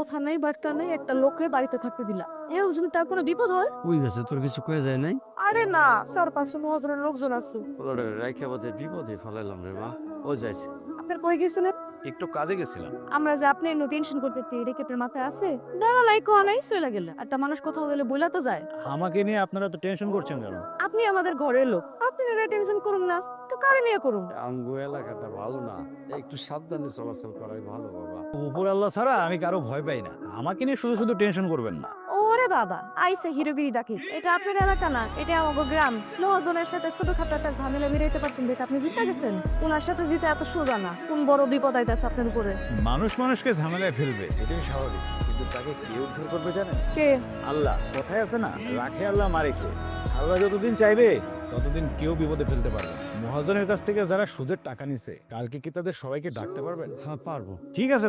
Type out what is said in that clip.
ওখানেই বার্তা নেই, একটা লোককে বাড়িতে থাকতে দিলা। এও যদি তার কোনো বিপদ হয়? ওই গেছে, তোর কিছু কয়ে যায় নাই? আরে না, 4-5 মহাজনের লোকজন আছে। ওরা রাইখা বাদে বিপদে ফেলাইলাম রে মা। ও যাইছে, আপনার কই গেছিলেন? একটু কাজে গেছিলাম। আমরা যে আপনি এনে টেনশন করতে এটা কি আপনার মাথায় আছে? দাঁড়া লাই কোয়া নাই চলে গেলে। একটা মানুষ কোথাও গেলে বইলা তো যায়। আমাকে নিয়ে আপনারা তো টেনশন করছেন কেন? আপনি আমাদের ঘরের লোক, আপনি এটা টেনশন করুন না, তো কারে নিয়ে করুন? আমগো এলাকাটা ভালো না, একটু সাবধানে চলাচল করাই ভালো বাবা। উপর আল্লাহ ছাড়া আমি কারো ভয় পাই না। আমাকে নিয়ে শুধু শুধু টেনশন করবেন না। ওরে বাবা, আইসে হিরোগিরি ডাকে। এটা আপনার এলাকা না, এটা আমাগো গ্রাম। লোহাজনের সাথে ছোটখাটো একটা ঝামেলা মিলাইতে পারছেন দেখে আপনি জিতে গেছেন। ওনার সাথে জিতে এত সোজা না। কোন বড় বিপদ আইতাছে আপনার উপরে। মানুষ মানুষকে ঝামেলায় ফেলবে, এটাই স্বাভাবিক। কিন্তু তাকে কে উদ্ধার করবে জানেন? কে? আল্লাহ। কথায় আছে না, রাখে আল্লাহ মারে কে। আল্লাহ যতদিন চাইবে ততদিন কেউ বিপদে ফেলতে পারবে না। মহাজনের কাছ থেকে যারা সুদের টাকা নিছে, কালকে কি তাদের সবাইকে ডাকতে পারবেন? হ্যাঁ পারবো। ঠিক আছে।